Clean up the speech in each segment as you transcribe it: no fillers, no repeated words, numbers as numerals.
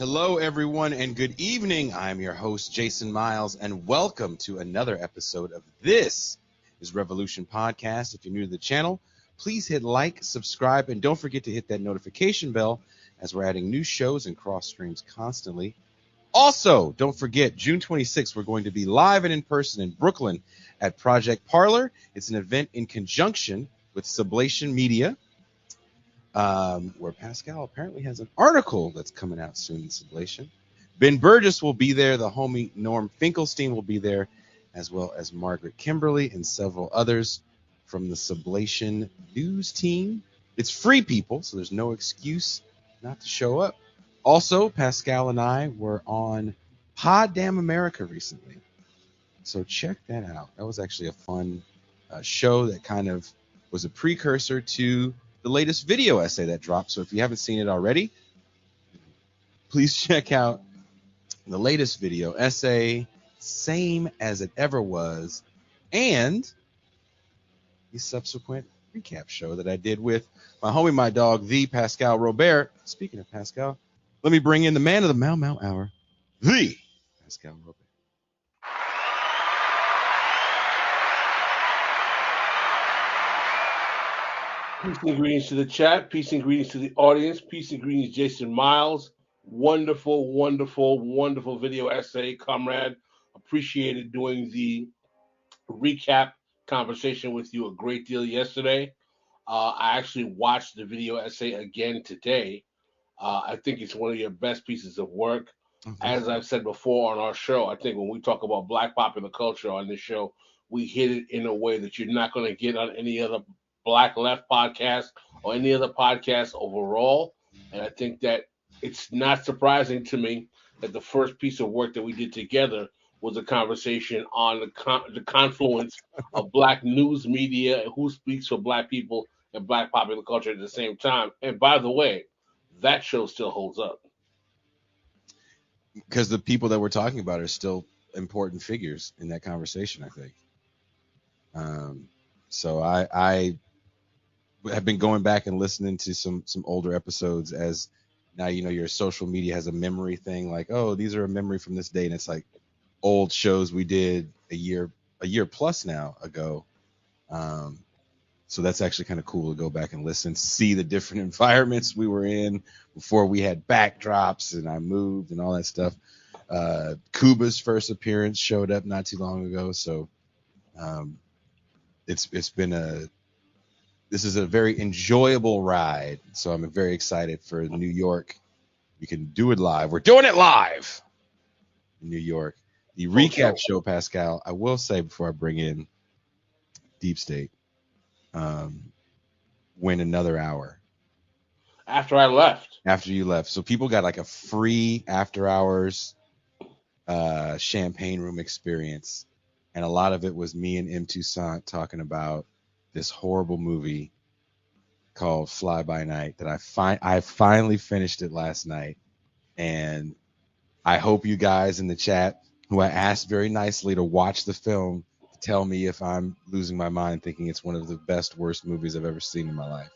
Hello, everyone, and good evening. I'm your host, Jason Miles, and welcome to another episode of This is Revolution Podcast. If you're new to the channel, please hit like, subscribe, and don't forget to hit that notification bell as we're adding new shows and cross streams constantly. Also, don't forget, June 26th, we're going to be live and in person in Brooklyn at Project PARLOR. It's an event in conjunction with Sublation Media, where Pascal apparently has an article that's coming out soon in Sublation. Ben Burgess will be there. The homie Norm Finkelstein will be there, as well as Margaret Kimberly and several others from the Sublation news team. It's free, people, so there's no excuse not to show up. Also, Pascal and I were on Pod Damn America recently, so check that out. That was actually a fun show that kind of was a precursor to the latest video essay that dropped. So if you haven't seen it already, please check out the latest video essay, same as it ever was, and the subsequent recap show that I did with my homie, my dog, the Pascal Robert. Speaking of Pascal, let me bring in the man of the Mau Mau Hour, the Pascal Robert. Peace and greetings to the chat. Peace and greetings to the audience. Peace and greetings, Jason Miles. Wonderful, wonderful, wonderful video essay, comrade. Appreciated doing the recap conversation with you a great deal yesterday. I actually watched the video essay again today. I think it's one of your best pieces of work. As I've said before on our show, I think when we talk about Black popular culture on this show, we hit it in a way that you're not going to get on any other Black Left podcast or any other podcast overall. And I think that it's not surprising to me that the first piece of work that we did together was a conversation on the confluence of Black news media and who speaks for Black people and Black popular culture at the same time. And by the way, that show still holds up. Because the people that we're talking about are still important figures in that conversation, I think. So I have been going back and listening to some older episodes, as now, you know, your social media has a memory thing, like, oh, these are a memory from this day, and it's like old shows we did a year plus now ago. So that's actually kind of cool to go back and listen, see the different environments we were in before we had backdrops and I moved and all that stuff. Cuba's first appearance showed up not too long ago, so it's been this is a very enjoyable ride. So I'm very excited for New York. We can do it live. We're doing it live in New York. The recap show, Pascal, I will say before I bring in Deep State, went another hour. After I left. After you left. So people got like a free after hours champagne room experience. And a lot of it was me and M. Toussaint talking about this horrible movie called Fly By Night that I finally finished it last night. And I hope you guys in the chat, who I asked very nicely to watch the film, tell me if I'm losing my mind thinking it's one of the best, worst movies I've ever seen in my life.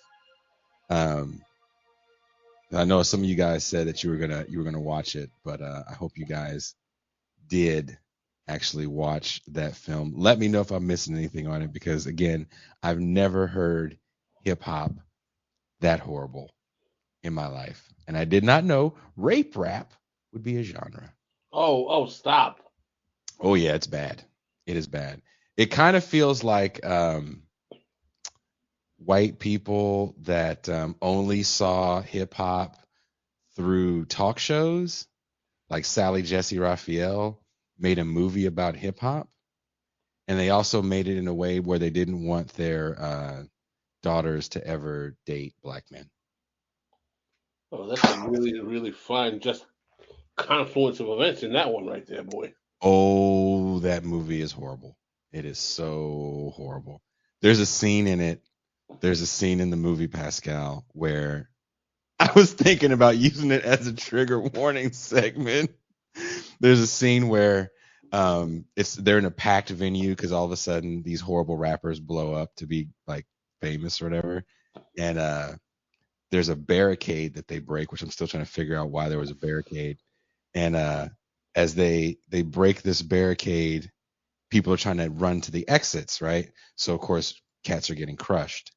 I know some of you guys said that you were gonna watch it, but I hope you guys did actually watch that film. Let me know if I'm missing anything on it, because again, I've never heard hip hop that horrible in my life, and I did not know rape rap would be a genre. Oh, stop. Oh yeah, it's bad. It is bad. It kind of feels like white people that only saw hip hop through talk shows, like Sally Jesse Raphael made a movie about hip hop, and they also made it in a way where they didn't want their daughters to ever date Black men. Oh, that's a really, really fun just confluence of events in that one right there, boy. Oh, that movie is horrible. It is so horrible. There's a scene in it. There's a scene in the movie, Pascal, where I was thinking about using it as a trigger warning segment. There's a scene where they're in a packed venue because all of a sudden these horrible rappers blow up to be like famous or whatever, and there's a barricade that they break, which I'm still trying to figure out why there was a barricade. And as they break this barricade, people are trying to run to the exits, right? So of course, cats are getting crushed.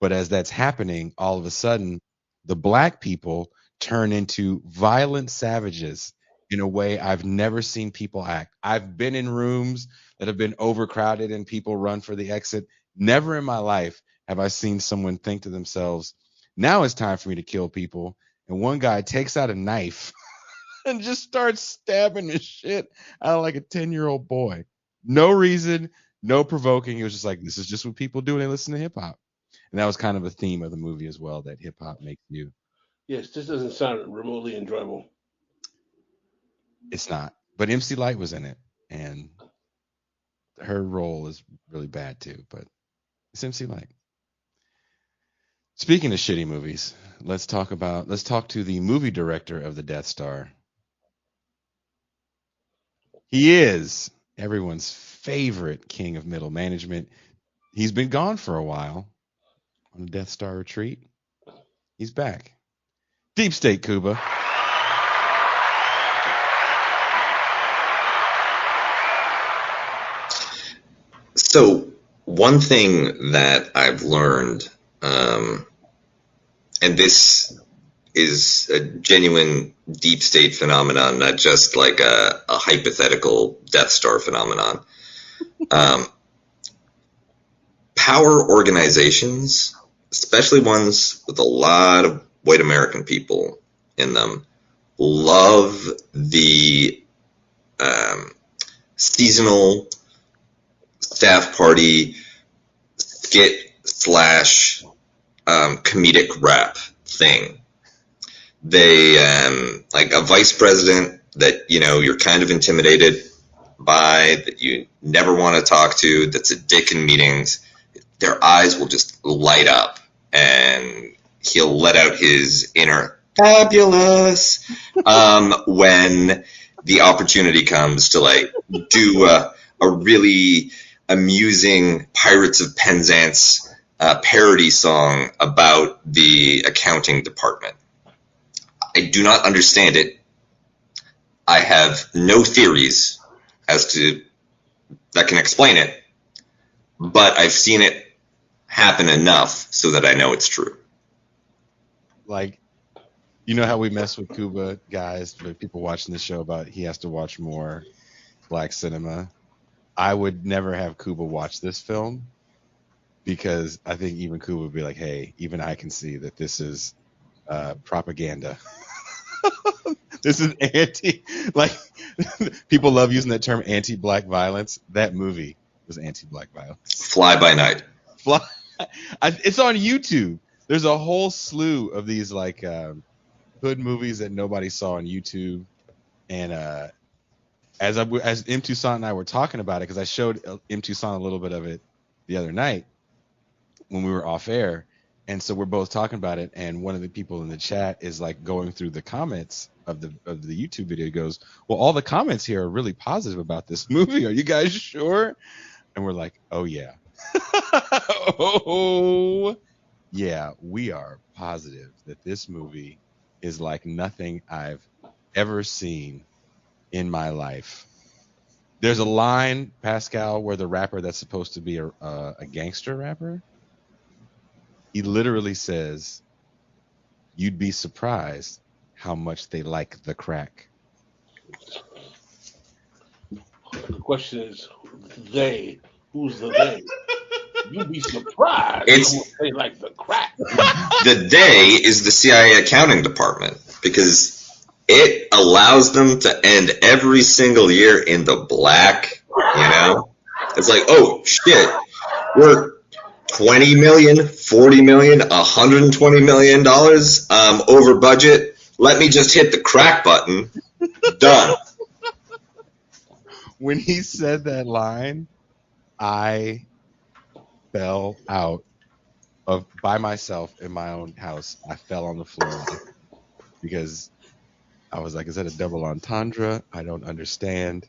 But as that's happening, all of a sudden, the black people turn into violent savages in a way I've never seen people act. I've been in rooms that have been overcrowded and people run for the exit. Never in my life have I seen someone think to themselves, now it's time for me to kill people. And one guy takes out a knife and just starts stabbing the shit out of like a 10-year-old boy. No reason, no provoking. It was just like, this is just what people do when they listen to hip hop. And that was kind of a theme of the movie as well, that hip hop makes you. Yes, this doesn't sound remotely enjoyable. It's not. But MC Light was in it, and her role is really bad too, but it's MC Light. Speaking of shitty movies, let's talk to the movie director of the Death Star. He is everyone's favorite king of middle management. He's been gone for a while on a Death Star retreat. He's back. Deep State Cuba. So one thing that I've learned, and this is a genuine deep state phenomenon, not just like a hypothetical Death Star phenomenon. Power organizations, especially ones with a lot of white American people in them, love the seasonal staff party skit slash comedic rap thing. They like a vice president that you're kind of intimidated by, that you never want to talk to, that's a dick in meetings. Their eyes will just light up and he'll let out his inner fabulous when the opportunity comes to like do a really amusing Pirates of Penzance parody song about the accounting department. I do not understand it. I have no theories as to that can explain it, but I've seen it happen enough so that I know it's true. Like, you know how we mess with Cuba guys, but people watching the show about he has to watch more black cinema. I would never have Cuba watch this film because I think even Cuba would be like, hey, even I can see that this is propaganda. This is like, people love using that term anti-black violence. That movie was anti-black violence. Fly by Night. It's on YouTube. There's a whole slew of these like hood movies that nobody saw on YouTube. And as M. Toussaint and I were talking about it, because I showed M. Toussaint a little bit of it the other night when we were off air. And so we're both talking about it, and one of the people in the chat is like going through the comments of the YouTube video. He goes, well, all the comments here are really positive about this movie. Are you guys sure? And we're like, oh yeah. Oh yeah, we are positive that this movie is like nothing I've ever seen in my life. There's a line, Pascal, where the rapper that's supposed to be a gangster rapper, he literally says, you'd be surprised how much they like the crack. The question is, they. Who's the they? You'd be surprised It's- how much they like the crack. The they is the CIA accounting department, because it allows them to end every single year in the black, It's like, oh, shit, we're 20 million, 40 million, 120 million dollars over budget. Let me just hit the crack button. Done. When he said that line, I fell out by myself in my own house. I fell on the floor because I was like, is that a double entendre? I don't understand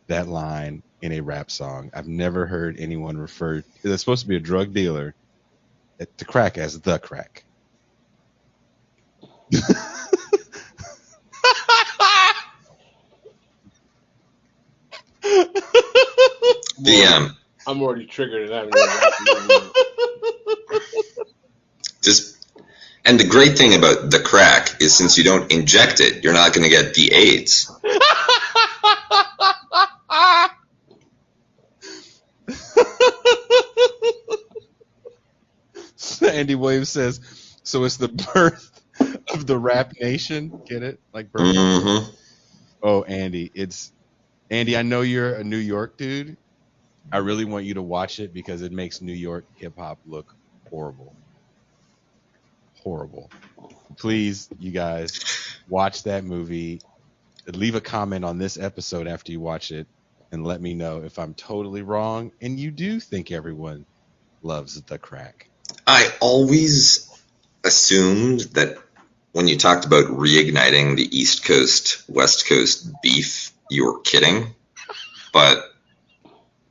that line in a rap song. I've never heard anyone refer, that's supposed to be a drug dealer, to crack as the crack. I'm already triggered and I haven't even watched the And the great thing about the crack is since you don't inject it, you're not going to get the AIDS. Andy Williams says, so it's the birth of the rap nation. Get it? Like birth. Mm-hmm. Oh, Andy, Andy, I know you're a New York dude. I really want you to watch it because it makes New York hip hop look horrible. Horrible. Please, you guys, watch that movie. Leave a comment on this episode after you watch it and let me know if I'm totally wrong and you do think everyone loves the crack. I always assumed that when you talked about reigniting the East Coast, West Coast beef, you were kidding. But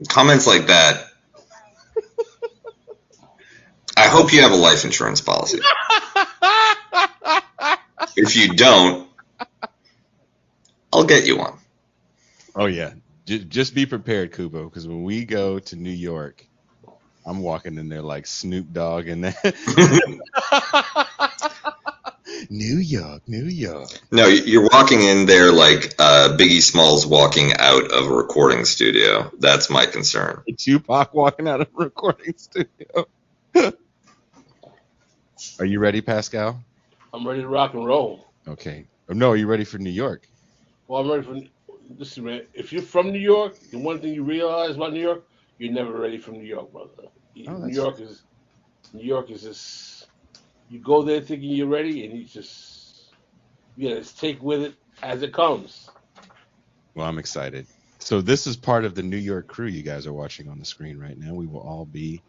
comments like that, I hope you have a life insurance policy. If you don't, I'll get you one. Oh, yeah. Just be prepared, Kubo, because when we go to New York, I'm walking in there like Snoop Dogg and that. New York, New York. No, you're walking in there like Biggie Smalls walking out of a recording studio. That's my concern. Tupac walking out of a recording studio. Are you ready, Pascal? I'm ready to rock and roll. Okay. No, are you ready for New York? Well, I'm ready for. Listen, man. If you're from New York, the one thing you realize about New York, you're never ready for New York, brother. New York is just. You go there thinking you're ready, and you just take with it as it comes. Well, I'm excited. So this is part of the New York crew you guys are watching on the screen right now. We will all be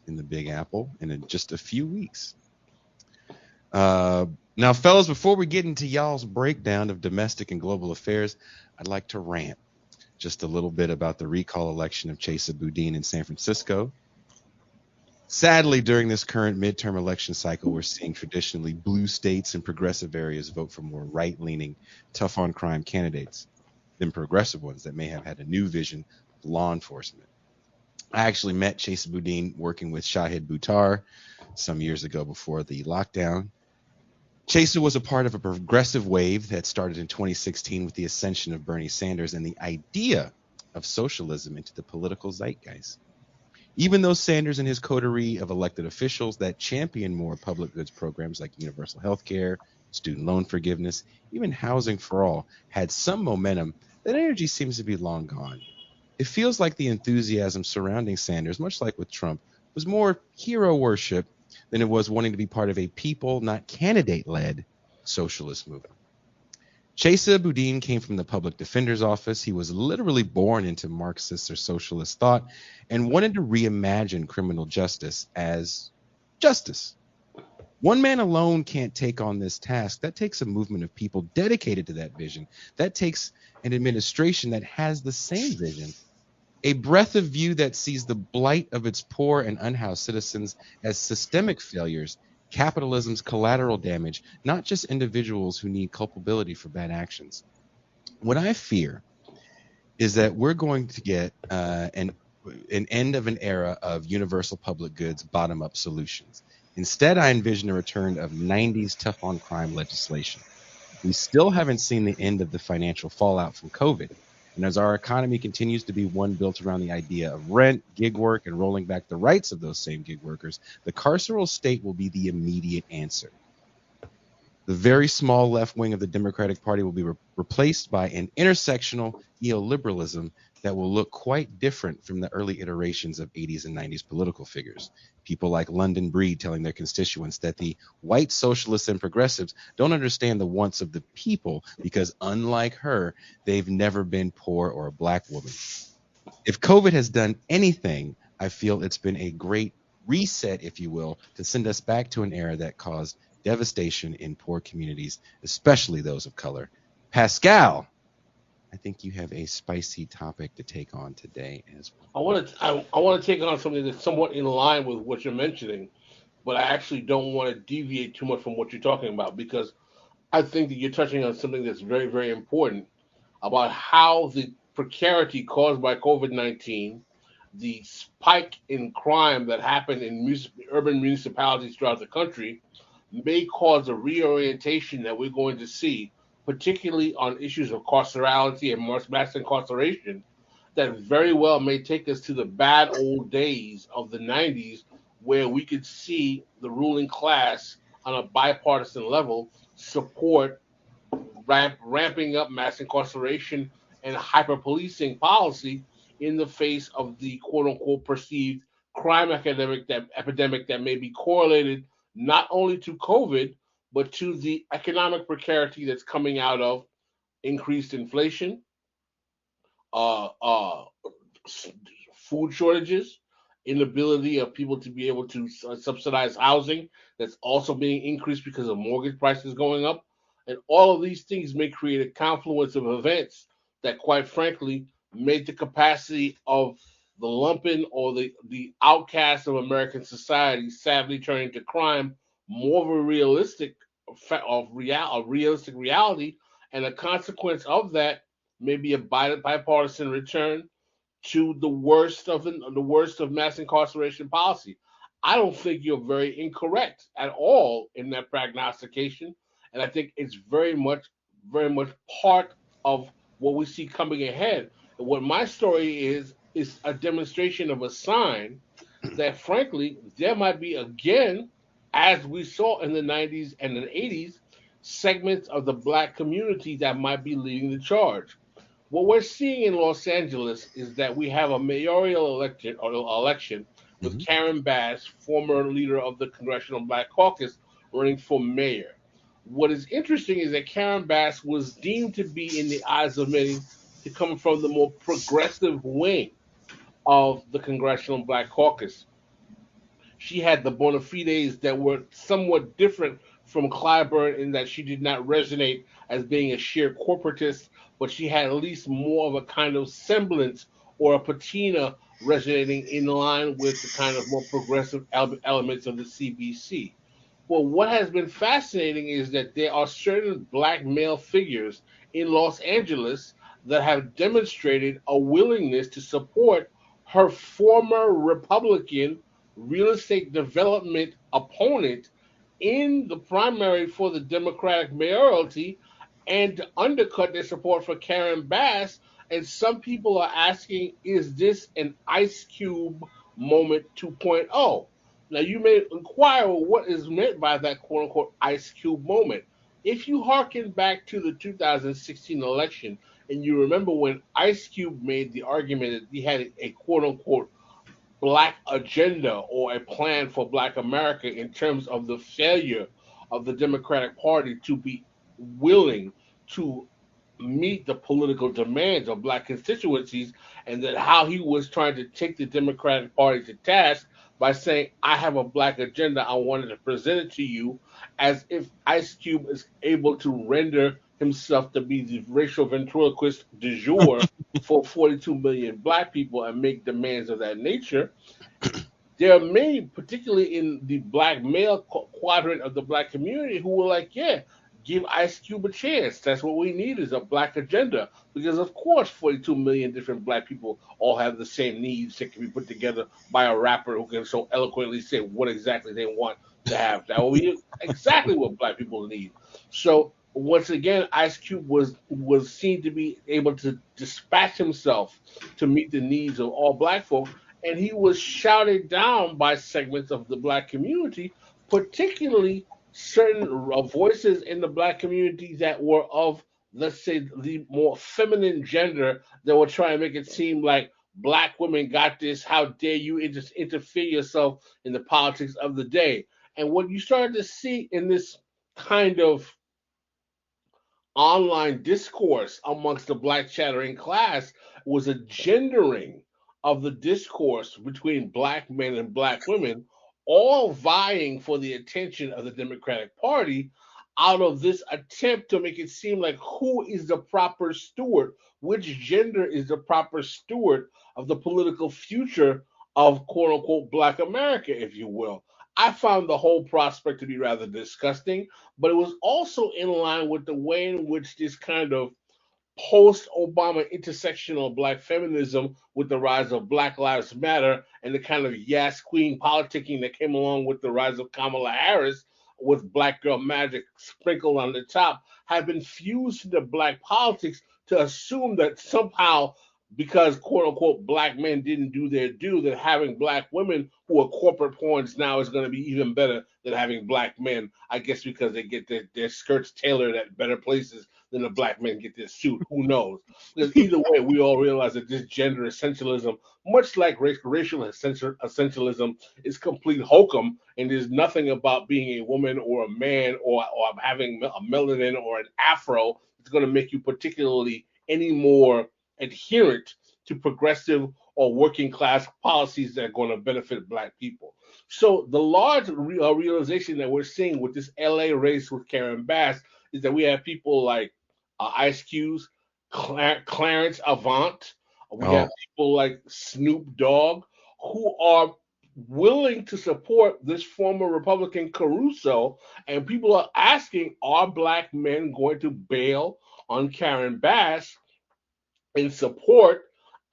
in the Big Apple in just a few weeks. Now, fellas, before we get into y'all's breakdown of domestic and global affairs, I'd like to rant just a little bit about the recall election of Chesa Boudin in San Francisco. Sadly, during this current midterm election cycle, we're seeing traditionally blue states and progressive areas vote for more right-leaning, tough-on-crime candidates than progressive ones that may have had a new vision of law enforcement. I actually met Chesa Boudin working with Shahid Buttar some years ago before the lockdown. Chesa was a part of a progressive wave that started in 2016 with the ascension of Bernie Sanders and the idea of socialism into the political zeitgeist. Even though Sanders and his coterie of elected officials that champion more public goods programs like universal health care, student loan forgiveness, even housing for all had some momentum, that energy seems to be long gone. It feels like the enthusiasm surrounding Sanders, much like with Trump, was more hero worship than it was wanting to be part of a people, not candidate-led socialist movement. Chesa Boudin came from the public defender's office. He was literally born into Marxist or socialist thought and wanted to reimagine criminal justice as justice. One man alone can't take on this task. That takes a movement of people dedicated to that vision. That takes an administration that has the same vision. A breadth of view that sees the blight of its poor and unhoused citizens as systemic failures, capitalism's collateral damage, not just individuals who need culpability for bad actions. What I fear is that we're going to get an end of an era of universal public goods bottom-up solutions. Instead, I envision a return of 90s tough-on-crime legislation. We still haven't seen the end of the financial fallout from COVID. And as our economy continues to be one built around the idea of rent, gig work, and rolling back the rights of those same gig workers, the carceral state will be the immediate answer. The very small left wing of the Democratic Party will be replaced by an intersectional neoliberalism that will look quite different from the early iterations of 80s and 90s political figures. People like London Breed telling their constituents that the white socialists and progressives don't understand the wants of the people because, unlike her, they've never been poor or a black woman. If COVID has done anything, I feel it's been a great reset, if you will, to send us back to an era that caused devastation in poor communities, especially those of color. Pascal, I think you have a spicy topic to take on today as well. I want to take on something that's somewhat in line with what you're mentioning, but I actually don't want to deviate too much from what you're talking about because I think that you're touching on something that's very, very important about how the precarity caused by COVID-19, the spike in crime that happened in urban municipalities throughout the country, may cause a reorientation that we're going to see, particularly on issues of carcerality and mass incarceration, that very well may take us to the bad old days of the 90s, where we could see the ruling class on a bipartisan level support ramping up mass incarceration and hyper policing policy in the face of the quote unquote perceived crime epidemic that may be correlated not only to COVID, but to the economic precarity that's coming out of increased inflation, uh, uh, food shortages, inability of people to be able to subsidize housing that's also being increased because of mortgage prices going up. And all of these things may create a confluence of events that, quite frankly, make the capacity of the lumpen or the outcast of American society sadly turning to crime more of a realistic reality. And a consequence of that may be a bipartisan return to the worst of mass incarceration policy. I don't think you're very incorrect at all in that prognostication, and I think it's very much part of what we see coming ahead. And what my story is a demonstration of a sign that, frankly, there might be again, as we saw in the 90s and the 80s, segments of the black community that might be leading the charge. What we're seeing in Los Angeles is that we have a mayoral election with Mhm. Karen Bass, former leader of the Congressional Black Caucus, running for mayor. What is interesting is that Karen Bass was deemed to be, in the eyes of many, to come from the more progressive wing of the Congressional Black Caucus. She had the bona fides that were somewhat different from Clyburn in that she did not resonate as being a sheer corporatist, but she had at least more of a kind of semblance or a patina resonating in line with the kind of more progressive elements of the CBC. Well, what has been fascinating is that there are certain black male figures in Los Angeles that have demonstrated a willingness to support her former Republican real estate development opponent in the primary for the Democratic mayoralty and to undercut their support for Karen Bass. And some people are asking, is this an Ice Cube moment 2.0? Now, you may inquire, well, what is meant by that quote unquote Ice Cube moment? If you hearken back to the 2016 election and you remember when Ice Cube made the argument that he had a quote unquote black agenda or a plan for black America in terms of the failure of the Democratic Party to be willing to meet the political demands of black constituencies, and that how he was trying to take the Democratic Party to task by saying, I have a black agenda, I wanted to present it to you, as if Ice Cube is able to render himself to be the racial ventriloquist du jour for 42 million black people and make demands of that nature. There are many, particularly in the black male quadrant of the black community, who were like, yeah, give Ice Cube a chance. That's what we need is a black agenda. Because, of course, 42 million different black people all have the same needs that can be put together by a rapper who can so eloquently say what exactly they want to have. That will be exactly what black people need. So, once again, Ice Cube was seen to be able to dispatch himself to meet the needs of all black folk, and he was shouted down by segments of the black community, particularly certain voices in the black community that were of, let's say, the more feminine gender that were trying to make it seem like black women got this. How dare you interfere yourself in the politics of the day? And what you started to see in this kind of online discourse amongst the black chattering class was a gendering of the discourse between black men and black women, all vying for the attention of the Democratic Party out of this attempt to make it seem like who is the proper steward, which gender is the proper steward of the political future of quote unquote black America, if you will. I found the whole prospect to be rather disgusting, but it was also in line with the way in which this kind of post Obama intersectional black feminism with the rise of Black Lives Matter and the kind of yes queen politicking that came along with the rise of Kamala Harris with black girl magic sprinkled on the top have been fused into black politics to assume that somehow because quote unquote black men didn't do their due, that having black women who are corporate pawns now is going to be even better than having black men. I guess because they get their skirts tailored at better places than the black men get their suit. Who knows? Because either way, we all realize that this gender essentialism, much like racial essentialism, is complete hokum, and there's nothing about being a woman or a man or having a melanin or an afro that's going to make you particularly any more adherent to progressive or working class policies that are going to benefit black people. So the large realization that we're seeing with this LA race with Karen Bass is that we have people like Ice Cube's Clarence Avant. We have people like Snoop Dogg who are willing to support this former Republican Caruso, and people are asking, are black men going to bail on Karen Bass and support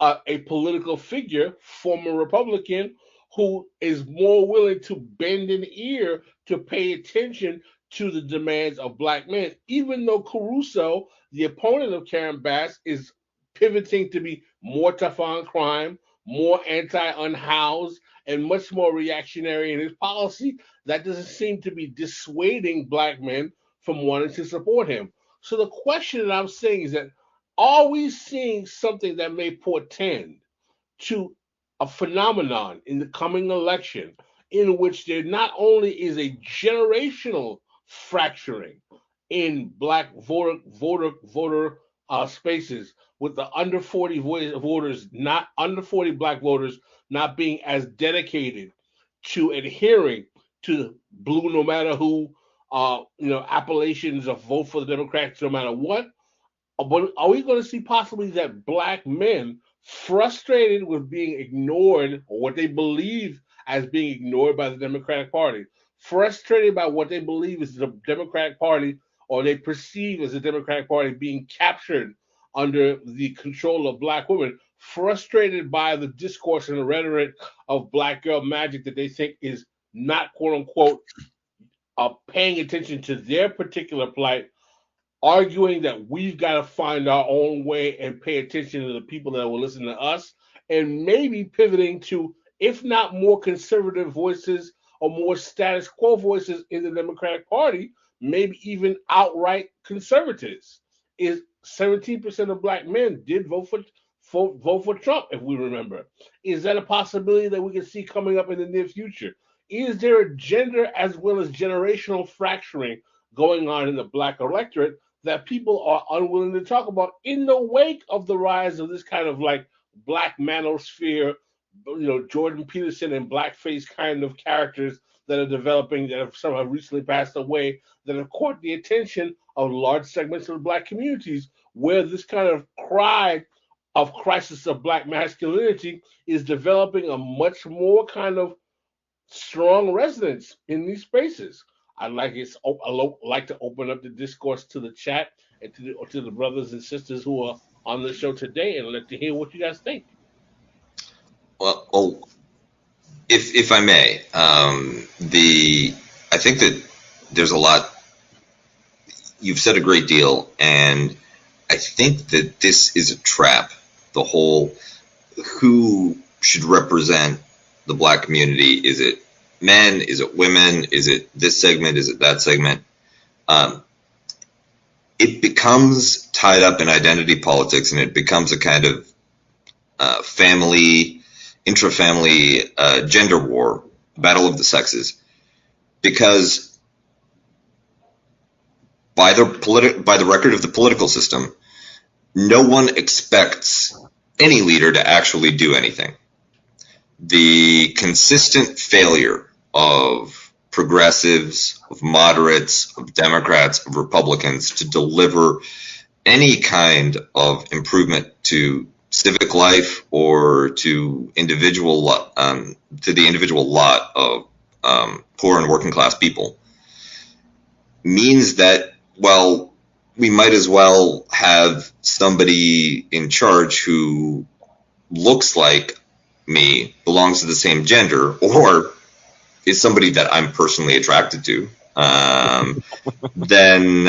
a political figure, former Republican, who is more willing to bend an ear to pay attention to the demands of black men, even though Caruso, the opponent of Karen Bass, is pivoting to be more tough on crime, more anti-unhoused, and much more reactionary in his policy. That doesn't seem to be dissuading black men from wanting to support him. So the question that I'm saying is that are we seeing something that may portend to a phenomenon in the coming election in which there not only is a generational fracturing in black voter spaces, with the under 40 voters, not under 40 black voters, not being as dedicated to adhering to blue no matter who, appellations of vote for the Democrats no matter what? But are we going to see possibly that black men, frustrated with being ignored or what they believe as being ignored by the Democratic Party, frustrated by what they believe is the Democratic Party or they perceive as the Democratic Party being captured under the control of black women, frustrated by the discourse and the rhetoric of black girl magic that they think is not quote unquote paying attention to their particular plight, arguing that we've got to find our own way and pay attention to the people that will listen to us, and maybe pivoting to, if not more conservative voices or more status quo voices in the Democratic Party, maybe even outright conservatives. Is 17% of black men did vote for Trump, if we remember. Is that a possibility that we can see coming up in the near future? Is there a gender as well as generational fracturing going on in the black electorate that people are unwilling to talk about in the wake of the rise of this kind of like black manosphere, Jordan Peterson and blackface kind of characters that are developing, that have somehow recently passed away, that have caught the attention of large segments of the black communities, where this kind of cry of crisis of black masculinity is developing a much more kind of strong resonance in these spaces. I'd like to open up the discourse to the chat and to the brothers and sisters who are on the show today, and let to hear what you guys think. Well, if I may, I think that there's a lot. You've said a great deal, and I think that this is a trap. The whole who should represent the black community. Is it men? Is it women? Is it this segment? Is it that segment? It becomes tied up in identity politics, and it becomes a kind of intra-family gender war, battle of the sexes, because by the record of the political system, no one expects any leader to actually do anything. The consistent failure of progressives, of moderates, of Democrats, of Republicans to deliver any kind of improvement to civic life or to the individual lot of poor and working class people means that, well, we might as well have somebody in charge who looks like me, belongs to the same gender, or is somebody that I'm personally attracted to, then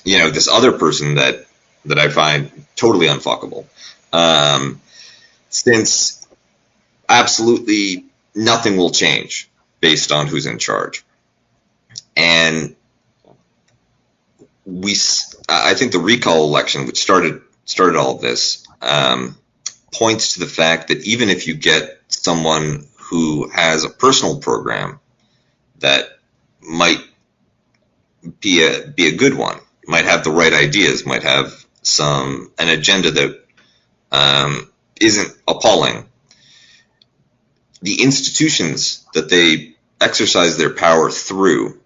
this other person that I find totally unfuckable. Since absolutely nothing will change based on who's in charge. And I think the recall election, which started all of this, points to the fact that even if you get someone who has a personal program that might be a good one, might have the right ideas, might have an agenda that isn't appalling, the institutions that they exercise their power through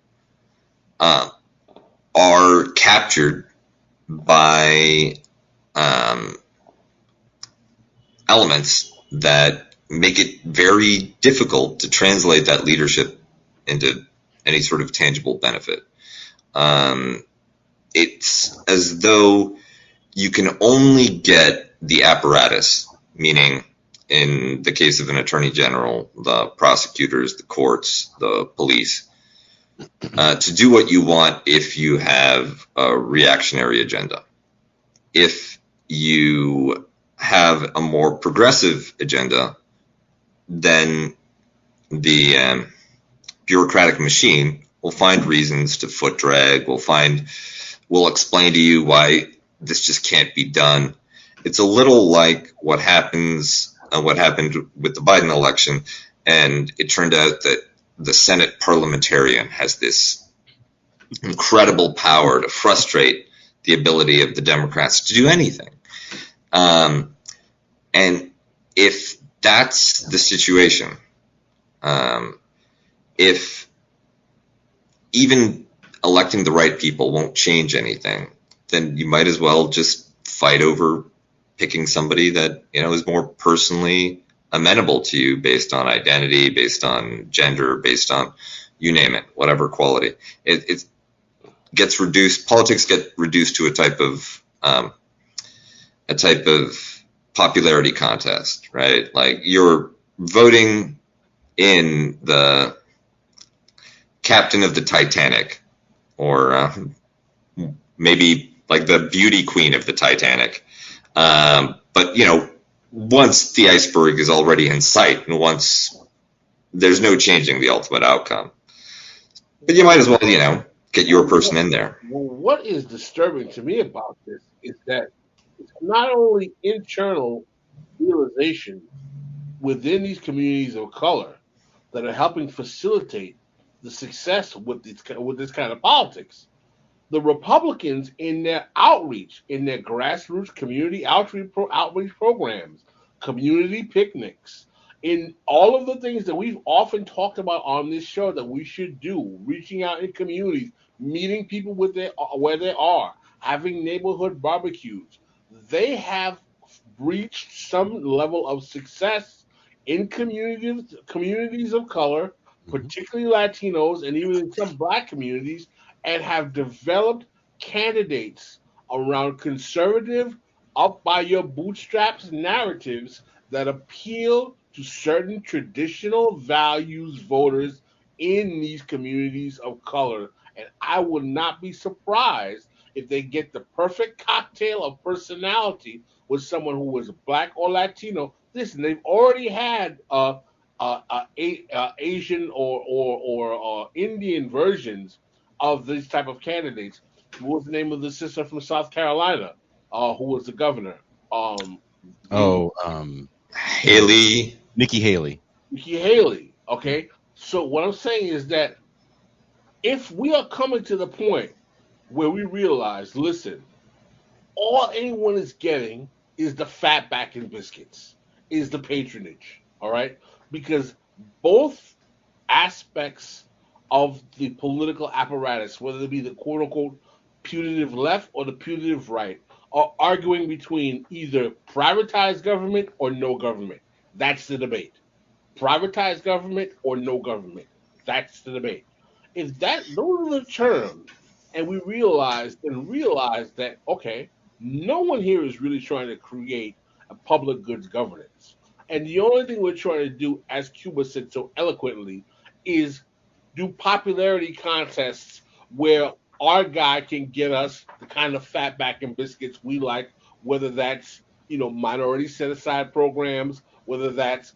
are captured by elements that make it very difficult to translate that leadership into any sort of tangible benefit. It's as though you can only get the apparatus, meaning in the case of an attorney general, the prosecutors, the courts, the police, to do what you want if you have a reactionary agenda. If you have a more progressive agenda, then the bureaucratic machine will find reasons to foot drag, will explain to you why this just can't be done. It's a little like what happened with the Biden election, and it turned out that the Senate parliamentarian has this incredible power to frustrate the ability of the Democrats to do anything. And if that's the situation, if even electing the right people won't change anything, then you might as well just fight over picking somebody that is more personally amenable to you based on identity, based on gender, based on you name it, whatever quality. It gets reduced. Politics get reduced to a type of popularity contest, right? Like you're voting in the captain of the Titanic, or maybe like the beauty queen of the Titanic. But once the iceberg is already in sight, and once there's no changing the ultimate outcome, but you might as well, get your person in there. Well, what is disturbing to me about this is that it's not only internal realization within these communities of color that are helping facilitate the success with this kind of politics. The Republicans, in their outreach, in their grassroots community outreach programs, community picnics, in all of the things that we've often talked about on this show that we should do, reaching out in communities, meeting people where they are, having neighborhood barbecues, they have reached some level of success in communities of color, particularly Latinos, and even in some Black communities, and have developed candidates around conservative, up by your bootstraps narratives that appeal to certain traditional values voters in these communities of color. And I would not be surprised if they get the perfect cocktail of personality with someone who was Black or Latino. Listen, they've already had Asian or Indian versions of these type of candidates. What was the name of the sister from South Carolina who was the governor? Haley. Nikki Haley. Nikki Haley. Okay. So what I'm saying is that if we are coming to the point where we realize, listen, all anyone is getting is the fat back and biscuits, is the patronage. All right. Because both aspects of the political apparatus, whether it be the quote unquote putative left or the putative right, are arguing between either privatized government or no government. That's the debate. privatized government or no government. That's the debate. If those are the terms, and we realize that okay, no one here is really trying to create a public goods governance, and the only thing we're trying to do, as Cuba said so eloquently, is do popularity contests where our guy can get us the kind of fatback and biscuits we like, whether that's minority set aside programs, whether that's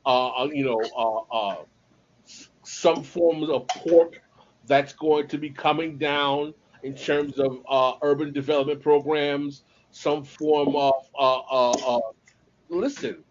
some forms of pork that's going to be coming down in terms of urban development programs, some form of listen.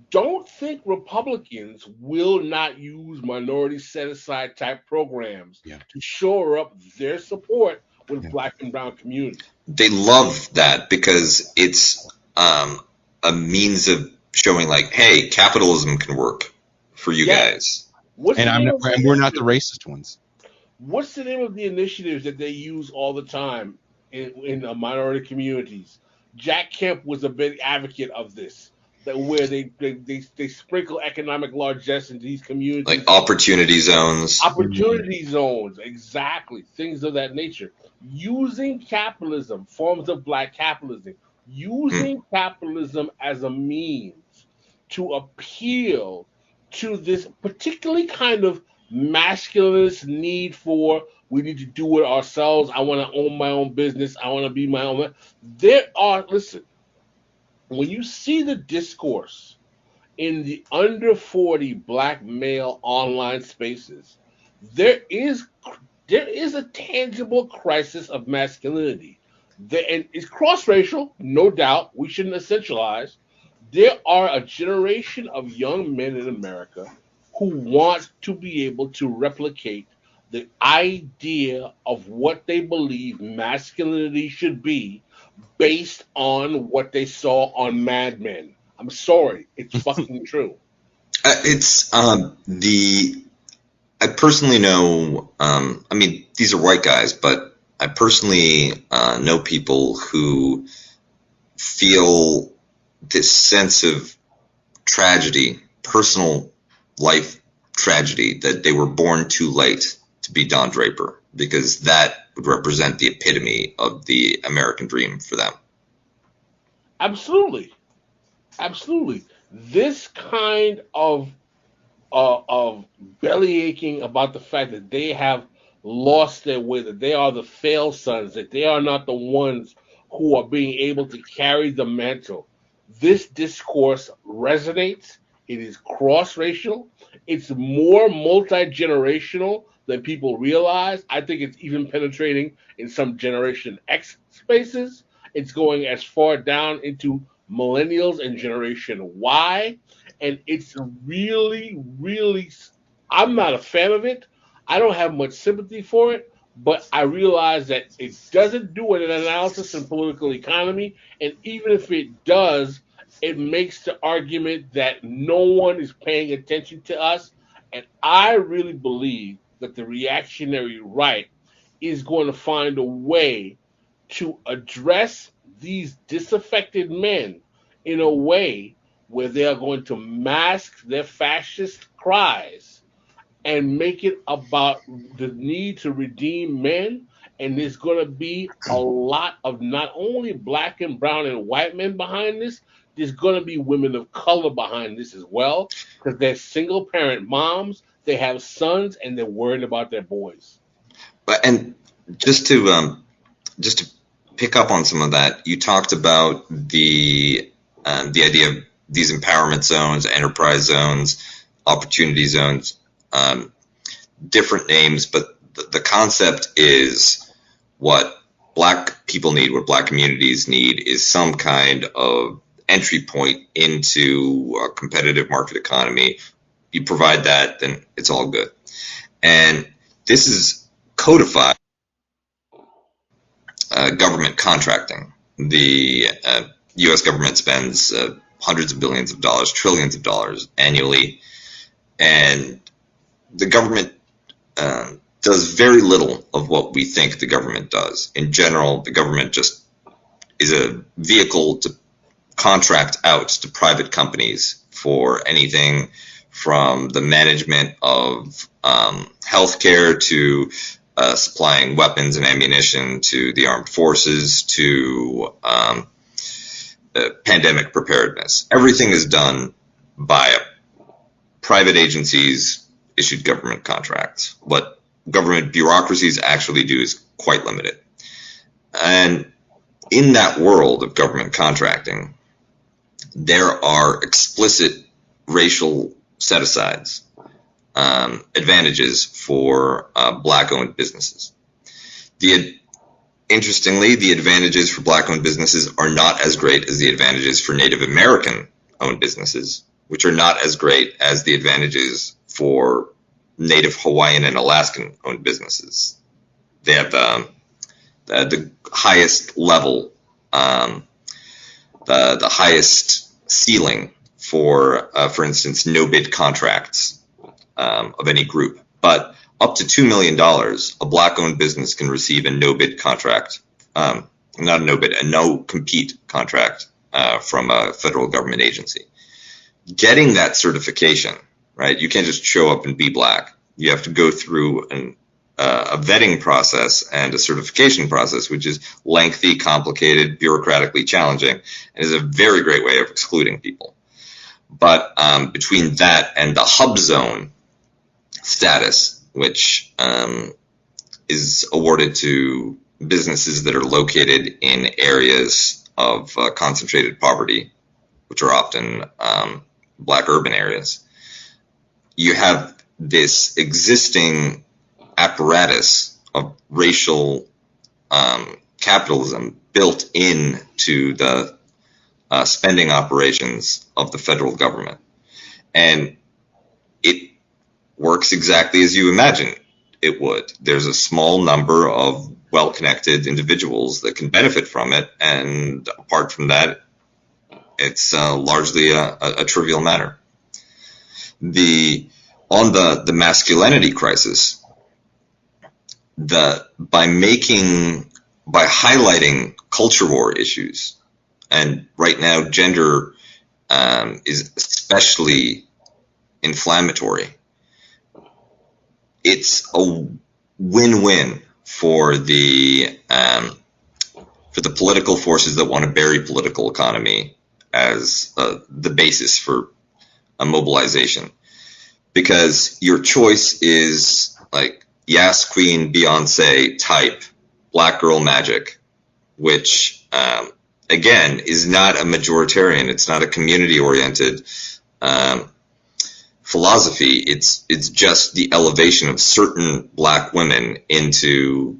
Don't think Republicans will not use minority set aside type programs Yeah. to shore up their support with Yeah. Black and brown communities. They love that because it's a means of showing, like, hey, capitalism can work for you guys. What's the name of the And we're not the initiative? racist ones. What's the name of the initiatives that they use all the time in minority communities? Jack Kemp was a big advocate of this, that where they sprinkle economic largesse into these communities, Like opportunity zones. opportunity zones, exactly, things of that nature. Using capitalism, forms of Black capitalism, using capitalism as a means to appeal to this particularly kind of masculinist need for we need to do it ourselves. I want to own my own business. I want to be my own man. Listen, when you see the discourse in the under 40 Black male online spaces, there is a tangible crisis of masculinity. And it's cross racial, no doubt. We shouldn't essentialize. There are a generation of young men in America who want to be able to replicate the idea of what they believe masculinity should be based on what they saw on Mad Men. I'm sorry, it's fucking true. It's I personally know, I mean, these are white guys, but I personally know people who feel this sense of tragedy, personal life tragedy, that they were born too late to be Don Draper, because that would represent the epitome of the American dream for them. Absolutely. Absolutely. This kind of belly aching about the fact that they have lost their way, that they are the fail sons, that they are not the ones who are being able to carry the mantle. This discourse resonates. It is cross racial. It's more multi generational than people realize. I think it's even penetrating in some Generation X spaces. It's going as far down into millennials and Generation Y. And it's really, really, I'm not a fan of it. I don't have much sympathy for it, but I realize that it doesn't do an analysis in political economy. And even if it does, it makes the argument that no one is paying attention to us. And I really believe that the reactionary right is going to find a way to address these disaffected men in a way where they are going to mask their fascist cries and make it about the need to redeem men. And there's going to be a lot of not only Black and brown and white men behind this, there's going to be women of color behind this as well, because they're single parent moms, they have sons, and they're worried about their boys. And just to pick up on some of that, you talked about the idea of these empowerment zones, enterprise zones, opportunity zones, different names, but the concept is what Black people need, what Black communities need, is some kind of entry point into a competitive market economy. You provide that, then it's all good. And this is codified government contracting. The U.S. government spends hundreds of billions of dollars, trillions of dollars annually, and the government does very little of what we think the government does. In general, the government just is a vehicle to contract out to private companies for anything from the management of healthcare to supplying weapons and ammunition to the armed forces to pandemic preparedness. Everything is done by private agencies issued government contracts. What government bureaucracies actually do is quite limited. And in that world of government contracting, there are explicit racial set-asides, advantages for black-owned businesses. Interestingly, the advantages for black-owned businesses are not as great as the advantages for Native American-owned businesses, which are not as great as the advantages for Native Hawaiian and Alaskan-owned businesses. They have the highest level, the highest ceiling for instance, no-bid contracts of any group. But up to $2 million, a black-owned business can receive a no-bid contract, not a no-bid, a no-compete contract from a federal government agency. Getting that certification, right? You can't just show up and be black. You have to go through a vetting process and a certification process, which is lengthy, complicated, bureaucratically challenging, and is a very great way of excluding people. But between that and the hub zone status, which is awarded to businesses that are located in areas of concentrated poverty, which are often black urban areas, you have this existing apparatus of racial capitalism built into the spending operations of the federal government. And it works exactly as you imagine it would. There's a small number of well-connected individuals that can benefit from it, and apart from that, it's largely a trivial matter. On the masculinity crisis, by highlighting culture war issues, and right now gender is especially inflammatory, it's a win-win for the political forces that want to bury political economy as the basis for a mobilization, because your choice is like Yas Queen, Beyonce type black girl magic, which again is not a majoritarian, it's not a community oriented philosophy. It's just the elevation of certain black women into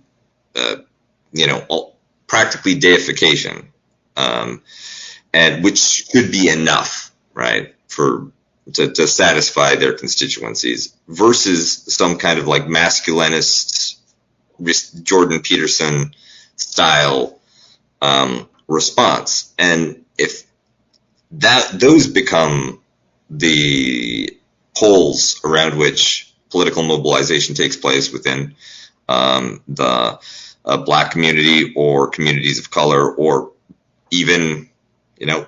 practically deification, and which should be enough, right, to satisfy their constituencies, versus some kind of like masculinist Jordan Peterson style response. And if those become the poles around which political mobilization takes place within the black community or communities of color, or even,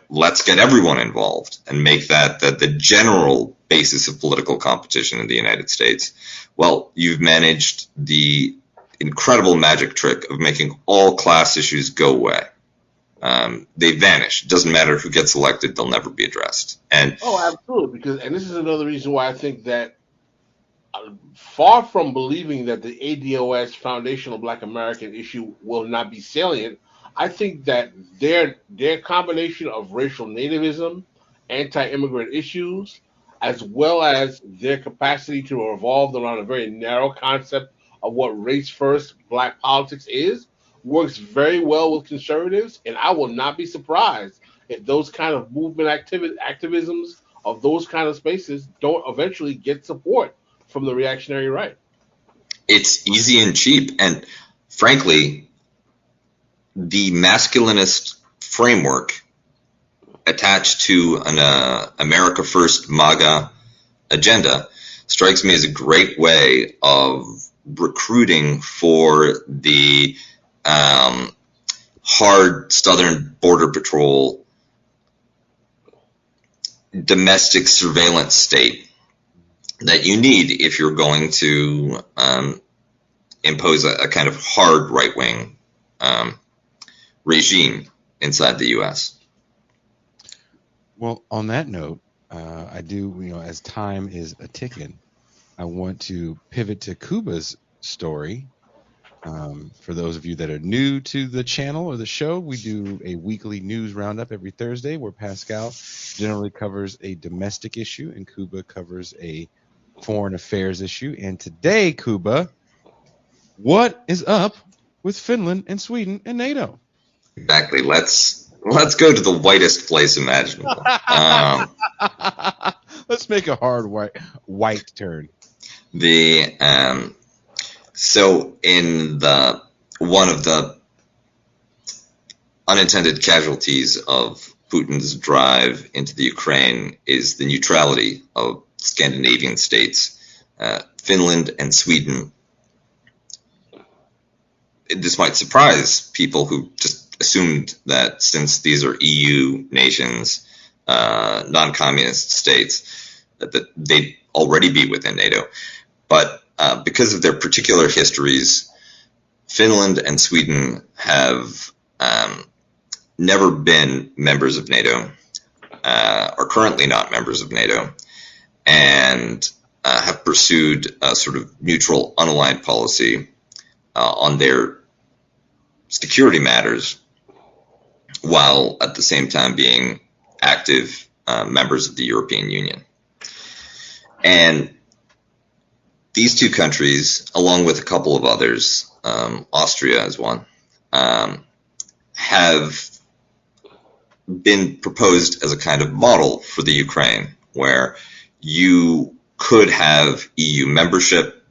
let's get everyone involved and make that the general basis of political competition in the United States, well, you've managed the incredible magic trick of making all class issues go away. They vanish. It doesn't matter who gets elected; they'll never be addressed. Absolutely. And this is another reason why I think that, far from believing that the ADOS foundational Black American issue will not be salient, I think that their combination of racial nativism, anti-immigrant issues, as well as their capacity to revolve around a very narrow concept of what race first black politics is, works very well with conservatives, and I will not be surprised if those kind of movement activisms of those kind of spaces don't eventually get support from the reactionary right. It's easy and cheap, and frankly, the masculinist framework attached to an America First MAGA agenda strikes me as a great way of recruiting for the hard Southern Border Patrol domestic surveillance state that you need if you're going to impose a kind of hard right-wing regime inside the U.S. Well, on that note, I do, as time is a ticking, I want to pivot to Cuba's story. For those of you that are new to the channel or the show, we do a weekly news roundup every Thursday where Pascal generally covers a domestic issue and Cuba covers a foreign affairs issue. And today, Cuba, what is up with Finland and Sweden and NATO? Exactly. Let's go to the whitest place imaginable. Let's make a hard white turn. So in one of the unintended casualties of Putin's drive into the Ukraine is the neutrality of Scandinavian states, Finland and Sweden. This might surprise people who just assumed that since these are EU nations, non-communist states, that they'd already be within NATO. But because of their particular histories, Finland and Sweden have never been members of NATO, are currently not members of NATO, and have pursued a sort of neutral, unaligned policy on their security matters, while at the same time being active members of the European Union. And these two countries, along with a couple of others, Austria is one, have been proposed as a kind of model for the Ukraine, where you could have EU membership,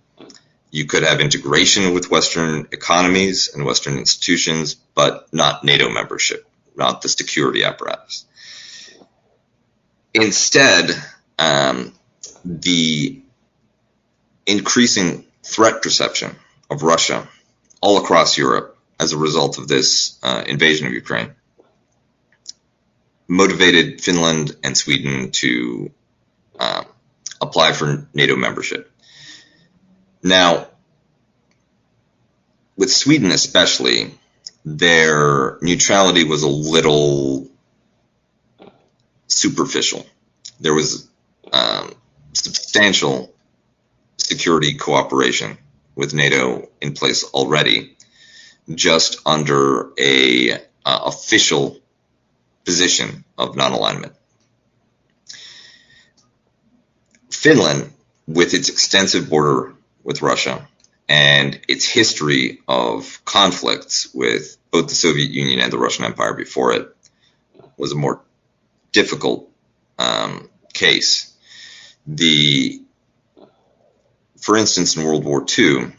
you could have integration with Western economies and Western institutions, but not NATO membership, not the security apparatus. Instead, the increasing threat perception of Russia all across Europe as a result of this invasion of Ukraine motivated Finland and Sweden to apply for NATO membership. Now, with Sweden especially, their neutrality was a little superficial. There was substantial security cooperation with NATO in place already, just under a official position of non-alignment. Finland, with its extensive border with Russia and its history of conflicts with both the Soviet Union and the Russian Empire before it, was a more difficult case. For instance, in World War II,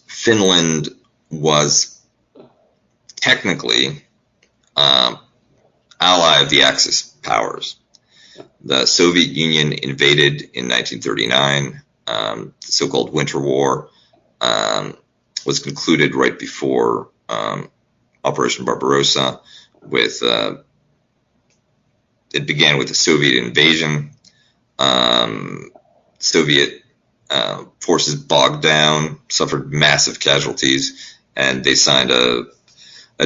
Finland was technically ally of the Axis powers. The Soviet Union invaded in 1939. The so-called Winter War was concluded right before Operation Barbarossa. It began with the Soviet invasion. Soviet forces bogged down, suffered massive casualties, and they signed a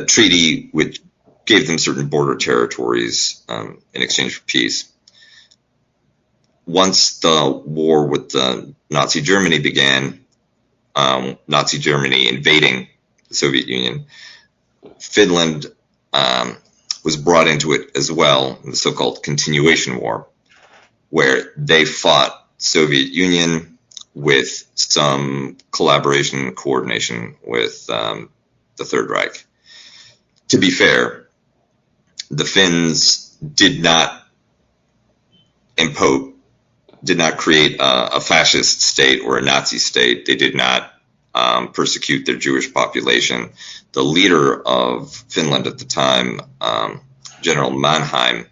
treaty which gave them certain border territories in exchange for peace. Once the war with Nazi Germany began, Nazi Germany invading the Soviet Union, Finland was brought into it as well, in the so-called Continuation War, where they fought Soviet Union with some collaboration and coordination with the Third Reich. To be fair, the Finns did not create a fascist state or a Nazi state. They did not persecute their Jewish population. The leader of Finland at the time, General Mannheim,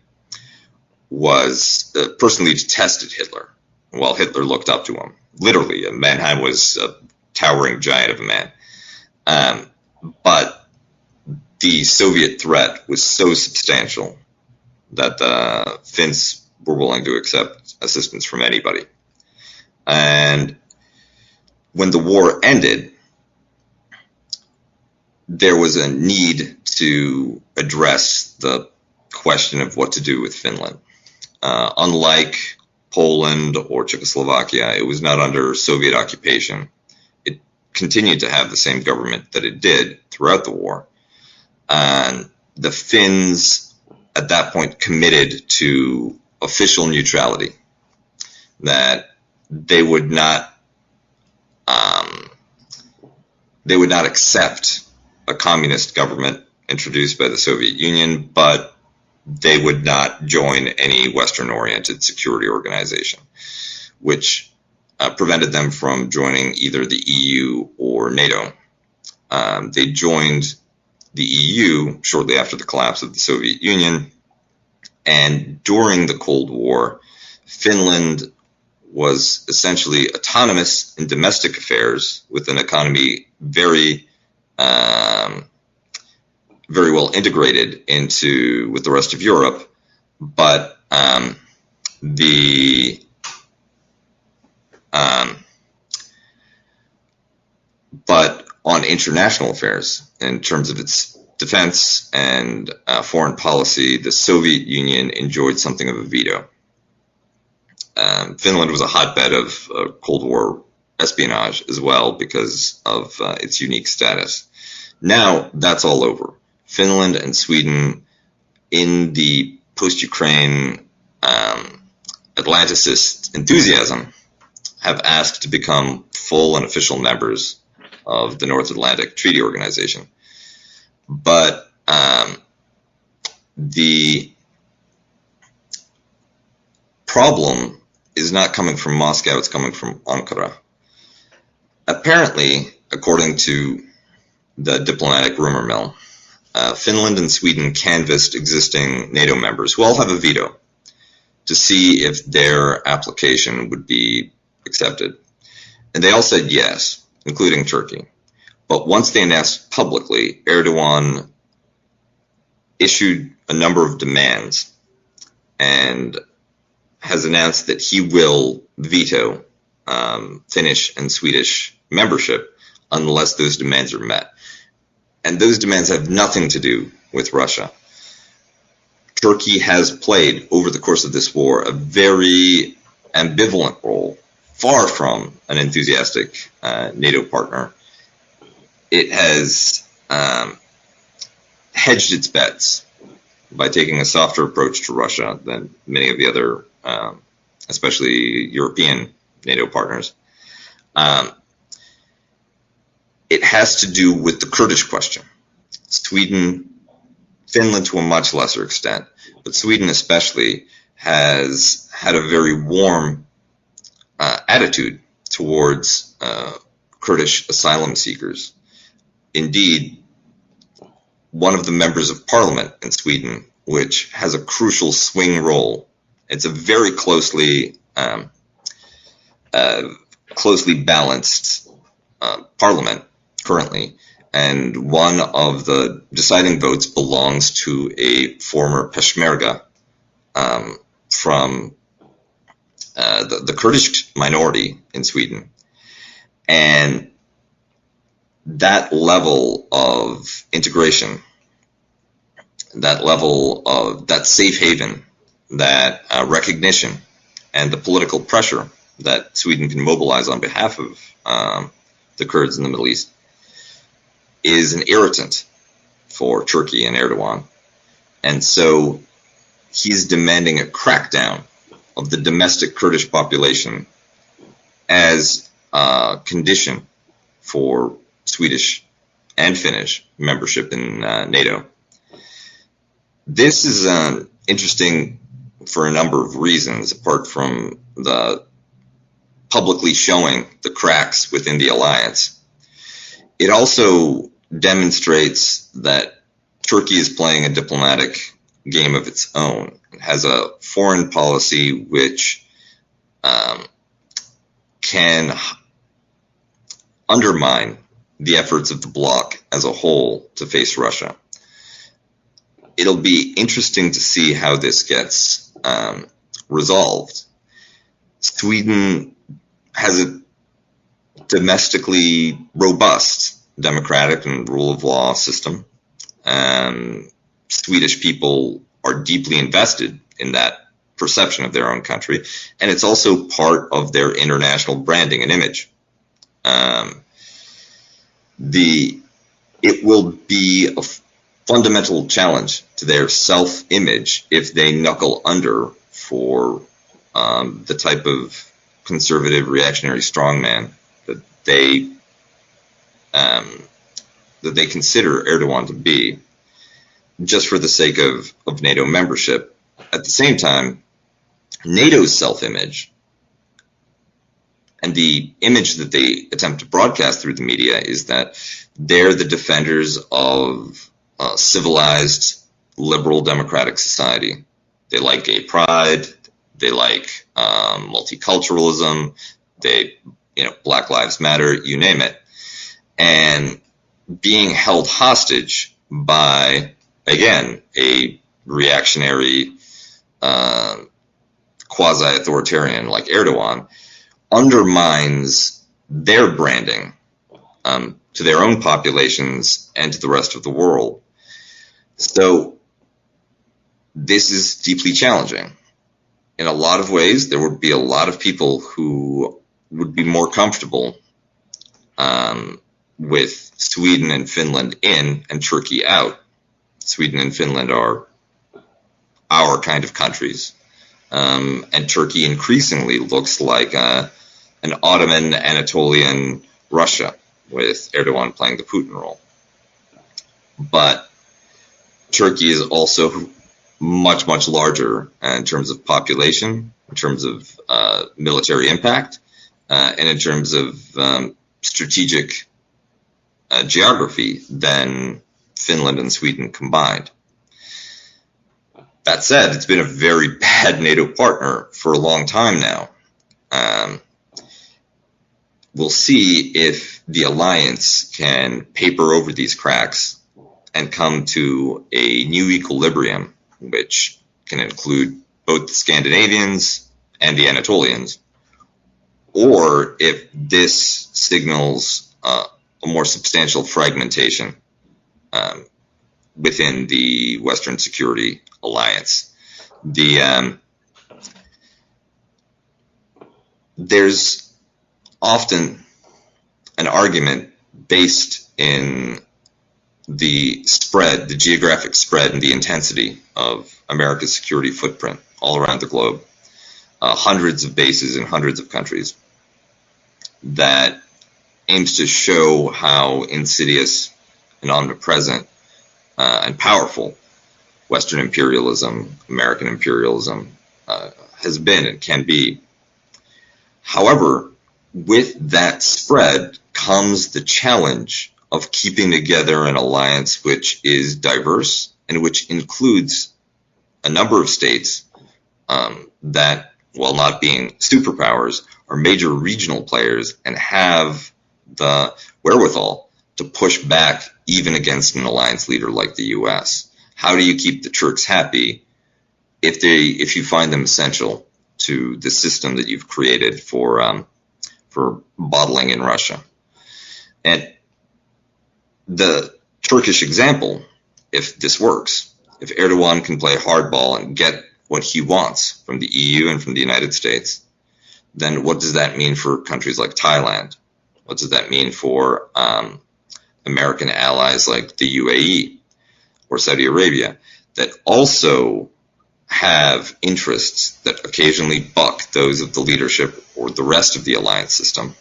was personally detested Hitler, while Hitler looked up to him. Literally, Mannheim was a towering giant of a man. But the Soviet threat was so substantial that the Finns were willing to accept assistance from anybody. And when the war ended, there was a need to address the question of what to do with Finland. Unlike Poland or Czechoslovakia, it was not under Soviet occupation. It continued to have the same government that it did throughout the war. And the Finns at that point committed to official neutrality, that they would not accept a communist government introduced by the Soviet Union, but they would not join any Western-oriented security organization, which prevented them from joining either the EU or NATO. They joined the EU shortly after the collapse of the Soviet Union, and during the Cold War, Finland was essentially autonomous in domestic affairs with an economy very well integrated with the rest of Europe, but on international affairs, in terms of its defense and foreign policy, the Soviet Union enjoyed something of a veto. Finland was a hotbed of Cold War espionage as well because of its unique status. Now that's all over. Finland and Sweden, in the post-Ukraine Atlanticist enthusiasm, have asked to become full and official members of the North Atlantic Treaty Organization. But the problem is not coming from Moscow, it's coming from Ankara. Apparently, according to the diplomatic rumor mill, Finland and Sweden canvassed existing NATO members who all have a veto to see if their application would be accepted. And they all said yes, including Turkey. But once they announced publicly, Erdogan issued a number of demands and has announced that he will veto Finnish and Swedish membership unless those demands are met. And those demands have nothing to do with Russia. Turkey has played, over the course of this war, a very ambivalent role, far from an enthusiastic NATO partner. It has hedged its bets by taking a softer approach to Russia than many of the other, especially European NATO partners. It has to do with the Kurdish question. Finland to a much lesser extent, but Sweden especially, has had a very warm attitude towards Kurdish asylum seekers. Indeed, one of the members of parliament in Sweden, which has a crucial swing role, it's a very closely balanced parliament currently, and one of the deciding votes belongs to a former Peshmerga from the Kurdish minority in Sweden. And that level of integration, that level of that safe haven, that recognition, and the political pressure that Sweden can mobilize on behalf of the Kurds in the Middle East is an irritant for Turkey and Erdogan. And so he's demanding a crackdown of the domestic Kurdish population as a condition for Swedish and Finnish membership in NATO. This is interesting for a number of reasons, apart from the publicly showing the cracks within the alliance. It also demonstrates that Turkey is playing a diplomatic game of its own. It has a foreign policy which can undermine the efforts of the bloc as a whole to face Russia. It'll be interesting to see how this gets resolved. Sweden has a domestically robust democratic and rule of law system. Swedish people are deeply invested in that perception of their own country, and it's also part of their international branding and image. It will be a fundamental challenge to their self-image if they knuckle under for the type of conservative reactionary strongman that they consider Erdogan to be, just for the sake of NATO membership. At the same time, NATO's self-image and the image that they attempt to broadcast through the media is that they're the defenders of civilized, liberal, democratic society. They like gay pride. They like multiculturalism. Black Lives Matter, you name it. And being held hostage by, again, a reactionary, quasi-authoritarian like Erdogan undermines their branding to their own populations and to the rest of the world. So this is deeply challenging. In a lot of ways, there would be a lot of people who would be more comfortable with Sweden and Finland in and Turkey out. Sweden and Finland are our kind of countries. And Turkey increasingly looks like an Ottoman Anatolian Russia, with Erdogan playing the Putin role. But Turkey is also much, much larger in terms of population, in terms of military impact, and in terms of strategic geography than Finland and Sweden combined. That said, it's been a very bad NATO partner for a long time now. We'll see if the alliance can paper over these cracks and come to a new equilibrium, which can include both the Scandinavians and the Anatolians, or if this signals a more substantial fragmentation within the Western Security Alliance. There's often an argument based in the geographic spread and the intensity of America's security footprint all around the globe, hundreds of bases in hundreds of countries, that aims to show how insidious and omnipresent and powerful Western imperialism, American imperialism has been and can be. However, with that spread comes the challenge of keeping together an alliance which is diverse and which includes a number of states that, while not being superpowers, are major regional players and have the wherewithal to push back even against an alliance leader like the U.S. How do you keep the Turks happy if you find them essential to the system that you've created for bottling in Russia? And the Turkish example, if this works, if Erdogan can play hardball and get what he wants from the EU and from the United States, then what does that mean for countries like Thailand? What does that mean for American allies like the UAE or Saudi Arabia that also have interests that occasionally buck those of the leadership or the rest of the alliance system?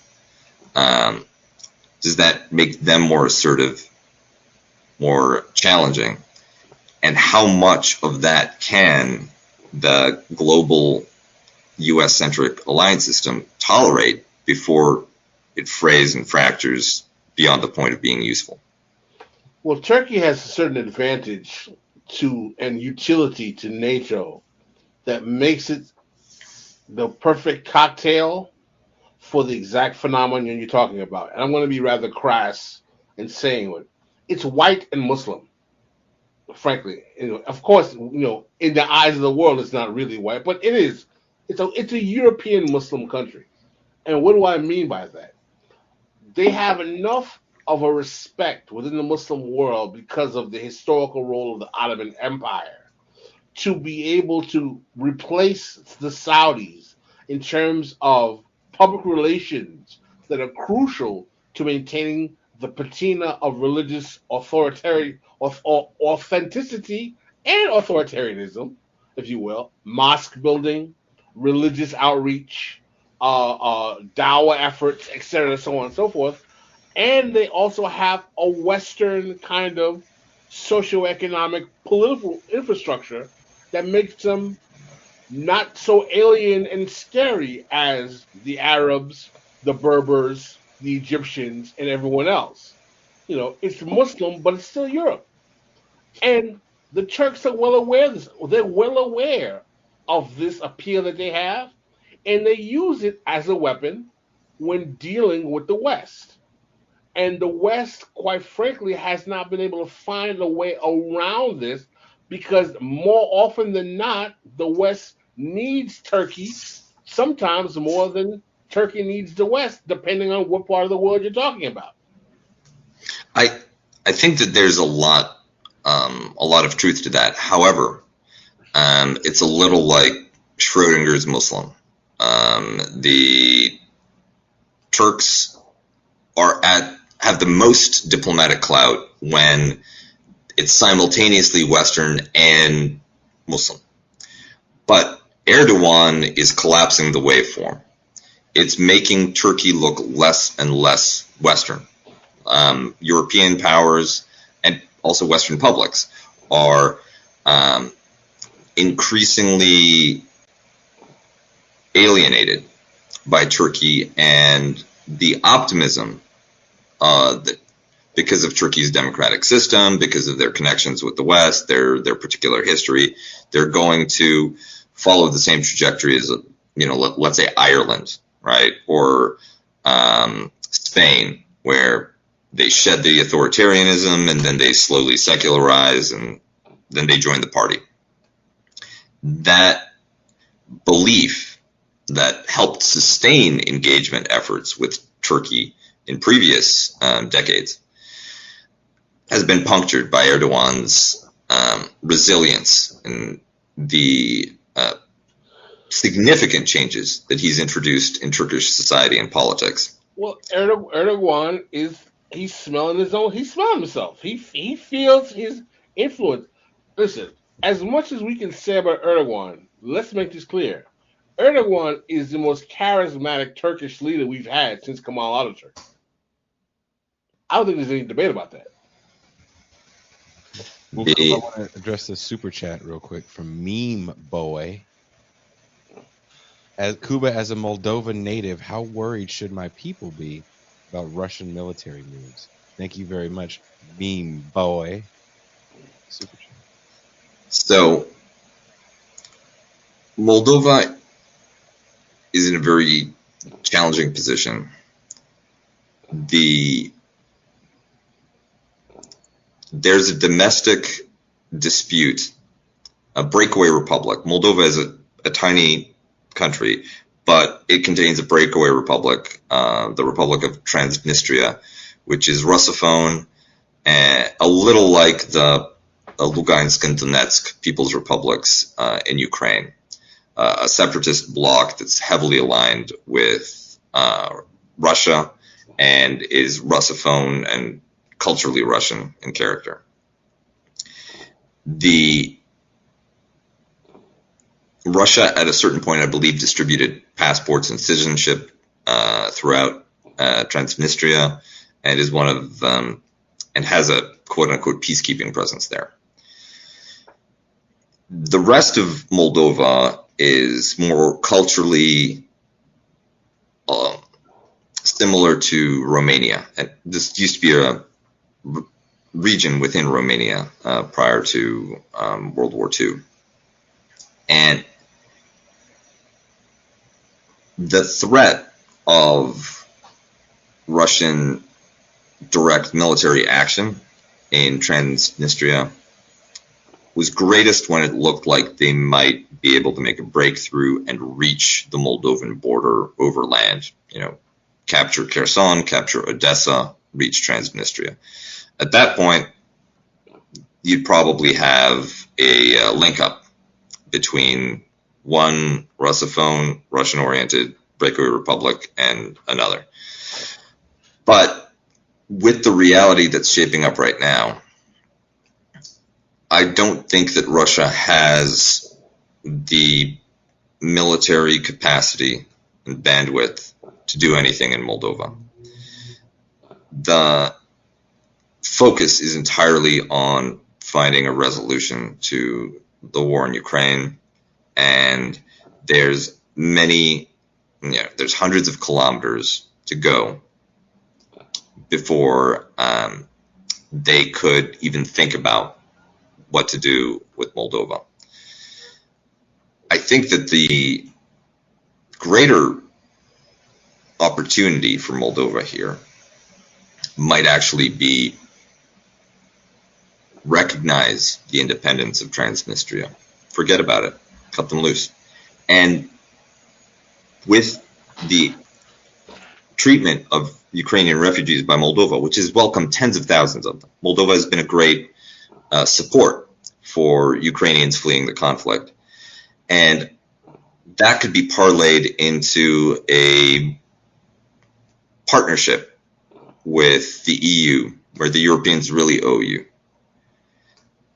Does that make them more assertive, more challenging? And how much of that can the global U.S.-centric alliance system tolerate before it frays and fractures beyond the point of being useful? Well, Turkey has a certain advantage and utility to NATO that makes it the perfect cocktail for the exact phenomenon you're talking about. And I'm going to be rather crass in saying it. It's white and Muslim, frankly. Of course, in the eyes of the world, it's not really white, but it is. It's a European Muslim country. And what do I mean by that? They have enough of a respect within the Muslim world because of the historical role of the Ottoman Empire to be able to replace the Saudis in terms of public relations that are crucial to maintaining the patina of religious authenticity and authoritarianism, if you will, mosque building, religious outreach, dawah efforts, etc., so on and so forth. And they also have a Western kind of socioeconomic political infrastructure that makes them not so alien and scary as the Arabs, the Berbers, the Egyptians, and everyone else. It's Muslim, but it's still Europe. And the Turks are well aware of this. They're well aware of this appeal that they have, and they use it as a weapon when dealing with the West. And the West, quite frankly, has not been able to find a way around this because more often than not, the West needs Turkey sometimes more than Turkey needs the West, depending on what part of the world you're talking about. I think that there's a lot of truth to that. However, it's a little like Schrodinger's Muslim. The Turks have the most diplomatic clout when it's simultaneously Western and Muslim. But Erdogan is collapsing the waveform. It's making Turkey look less and less Western. European powers and also Western publics are increasingly alienated by Turkey and the optimism that because of Turkey's democratic system, because of their connections with the West, their particular history, they're going to follow the same trajectory as, let's say Ireland, right? Or Spain, where they shed the authoritarianism and then they slowly secularize and then they join the party. That belief that helped sustain engagement efforts with Turkey in previous decades has been punctured by Erdogan's resilience and the significant changes that he's introduced in Turkish society and politics. Well, Erdogan he's smelling himself. He feels his influence. Listen, as much as we can say about Erdogan, let's make this clear. Erdogan is the most charismatic Turkish leader we've had since Kemal Atatürk. I don't think there's any debate about that. Well, I want to address the super chat real quick from Meme Boy. As Cuba, as a Moldova native, how worried should my people be about Russian military moves? Thank you very much, Meme Boy. Super chat. So, Moldova is in a very challenging position. There's a domestic dispute, a breakaway republic. Moldova is a tiny country, but it contains a breakaway republic, the Republic of Transnistria, which is Russophone, and a little like the Lugansk and Donetsk People's Republics in Ukraine, a separatist bloc that's heavily aligned with Russia and is Russophone and culturally Russian in character. Russia, at a certain point, I believe, distributed passports and citizenship throughout Transnistria, and is one of and has a quote-unquote peacekeeping presence there. The rest of Moldova is more culturally similar to Romania, and this used to be a region within Romania prior to World War II. And the threat of Russian direct military action in Transnistria was greatest when it looked like they might be able to make a breakthrough and reach the Moldovan border overland. Capture Kherson, capture Odessa, reach Transnistria. At that point, you'd probably have a link up between one Russophone, Russian-oriented breakaway republic and another. But with the reality that's shaping up right now, I don't think that Russia has the military capacity and bandwidth to do anything in Moldova. The focus is entirely on finding a resolution to the war in Ukraine, and there's hundreds of kilometers to go before they could even think about what to do with Moldova. I think that the greater opportunity for Moldova here might actually be recognize the independence of Transnistria. Forget about it. Cut them loose. And with the treatment of Ukrainian refugees by Moldova, which has welcomed tens of thousands of them, Moldova has been a great support for Ukrainians fleeing the conflict. And that could be parlayed into a partnership with the EU, where the Europeans really owe you.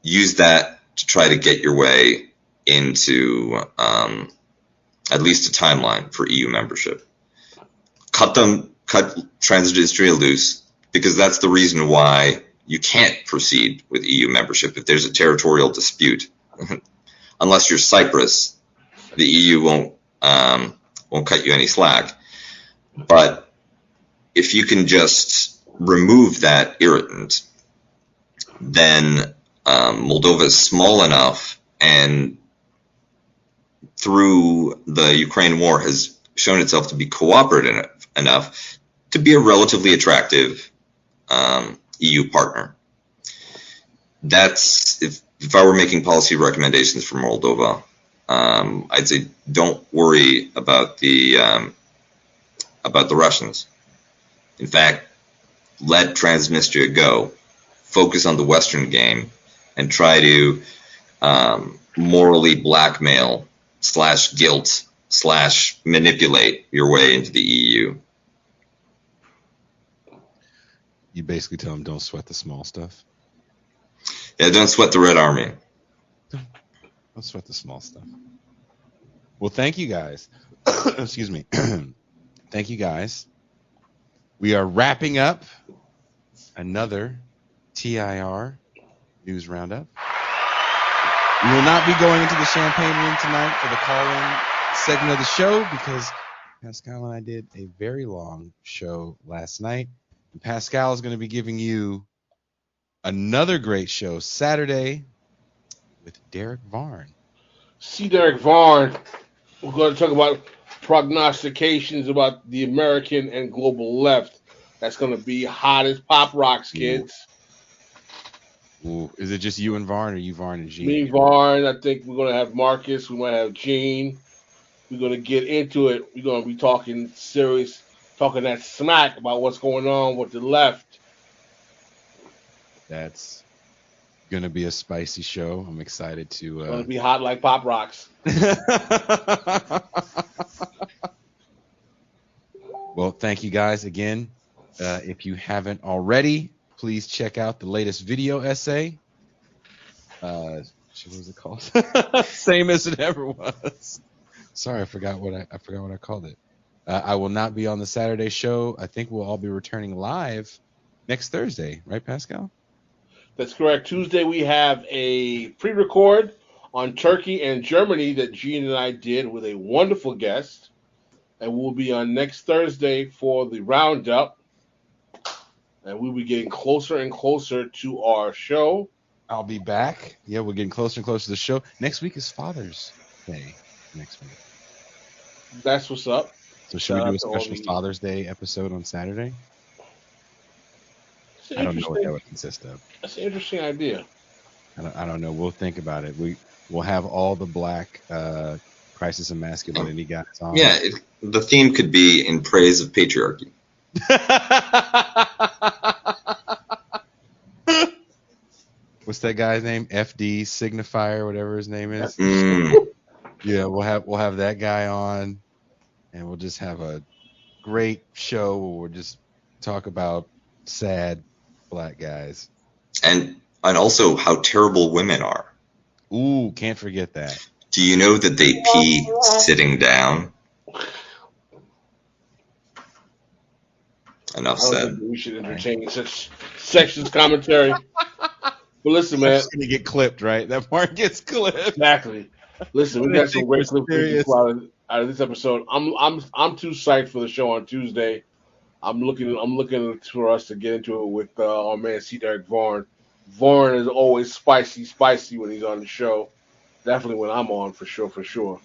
Use that to try to get your way into at least a timeline for EU membership. Cut Transnistria loose, because that's the reason why you can't proceed with EU membership if there's a territorial dispute. Unless you're Cyprus, the EU won't cut you any slack. But if you can just remove that irritant, then Moldova is small enough, and through the Ukraine war has shown itself to be cooperative enough to be a relatively attractive EU partner. That's if I were making policy recommendations for Moldova, I'd say don't worry about the Russians. In fact, let Transnistria go. Focus on the Western game and try to morally blackmail / guilt / manipulate your way into the EU. You basically tell them don't sweat the small stuff. Yeah, don't sweat the Red Army. Don't sweat the small stuff. Well, thank you guys. Excuse me. Thank you guys. We are wrapping up another TIR News Roundup. We will not be going into the champagne room tonight for the call-in segment of the show because Pascal and I did a very long show last night. And Pascal is going to be giving you another great show Saturday with Derek Varn. See Derek Varn. We're going to talk about prognostications about the American and global left. That's going to be hot as Pop Rocks, kids. Ooh. Is it just you and Varn, or you, Varn, and Gene? Me, Varn. I think we're going to have Marcus. We might have Gene. We're going to get into it. We're going to be talking serious, talking that smack about what's going on with the left. That's going to be a spicy show. I'm excited to... It's going to be hot like Pop Rocks. Well, thank you guys again. If you haven't already, please check out the latest video essay. What was it called? Same as it ever was. Sorry, I forgot what I called it. I will not be on the Saturday show. I think we'll all be returning live next Thursday, right, Pascal? That's correct. Tuesday we have a pre-record on Turkey and Germany that Gene and I did with a wonderful guest. And we'll be on next Thursday for the Roundup. And we'll be getting closer and closer to our show. I'll be back. Yeah, we're getting closer and closer to the show. Next week is Father's Day. Next week. That's what's up. So should we do a special Father's Day episode on Saturday? I don't know what that would consist of. That's an interesting idea. I don't know. We'll think about it. We'll have all the black Crisis of Masculinity guys on. Yeah, the theme could be in praise of patriarchy. What's that guy's name? FD Signifier, whatever his name is. Yeah, we'll have that guy on, and we'll just have a great show where we'll just talk about sad black guys. And also how terrible women are. Ooh, can't forget that. Do you know that they pee sitting down? Enough I don't said. think we should entertain such sexist commentary. But listen, man. It's gonna get clipped, right? That part gets clipped. Exactly. Listen, we got some great clips out of this episode. I'm too psyched for the show on Tuesday. I'm looking for us to get into it with our man C. Derek Vaughn. Vaughn is always spicy when he's on the show. Definitely when I'm on, for sure.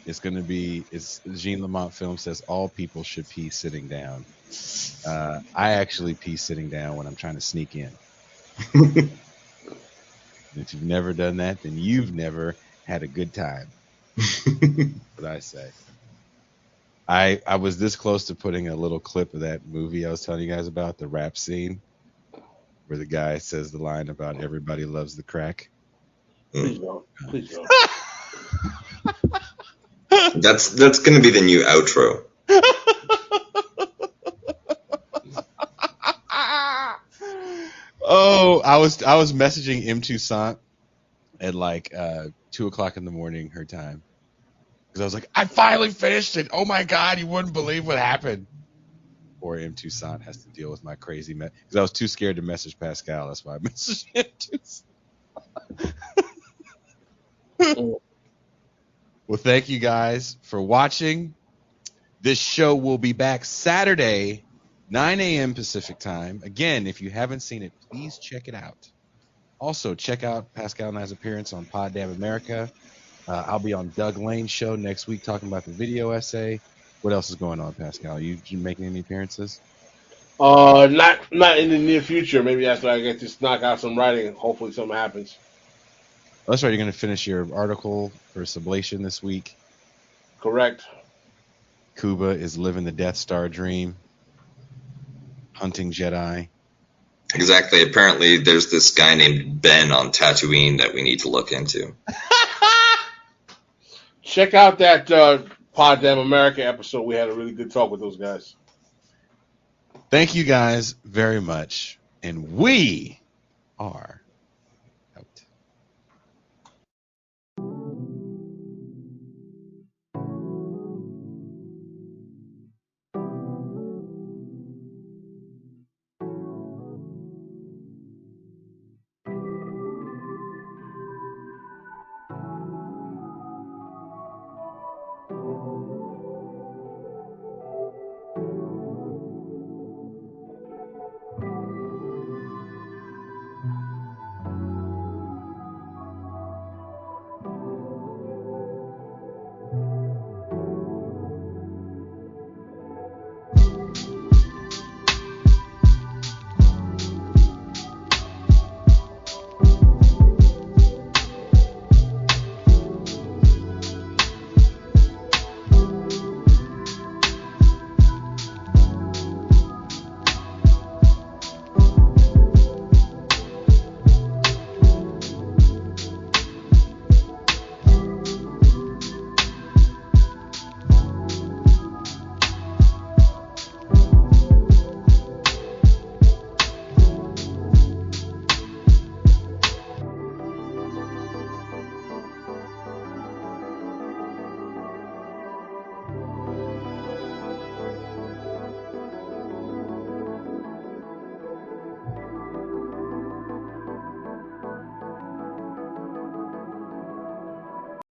It's gonna be. It's Jean Lamont Film says all people should pee sitting down. I actually pee sitting down when I'm trying to sneak in. If you've never done that, then you've never had a good time. What I say. I was this close to putting a little clip of that movie I was telling you guys about, the rap scene, where the guy says the line about everybody loves the crack. Please don't. Please don't. That's going to be the new outro. Oh, I was messaging M. Toussaint at like 2:00 in the morning her time, because I was like, I finally finished it. Oh my God, you wouldn't believe what happened. Or M. Toussaint has to deal with my crazy because I was too scared to message Pascal. That's why I messaged M. Toussaint. Well, thank you guys for watching. This show will be back Saturday, 9 a.m. Pacific time. Again, if you haven't seen it, please check it out. Also, check out Pascal and I's appearance on Pod Damn America. I'll be on Doug Lane's show next week talking about the video essay. What else is going on, Pascal? You making any appearances? Not in the near future. Maybe after I get to knock out some writing. Hopefully something happens. Oh, that's right. You're going to finish your article for Sublation this week. Correct. Cuba is living the Death Star dream. Hunting Jedi. Exactly. Apparently, there's this guy named Ben on Tatooine that we need to look into. Check out that Pod Damn America episode. We had a really good talk with those guys. Thank you guys very much. And we are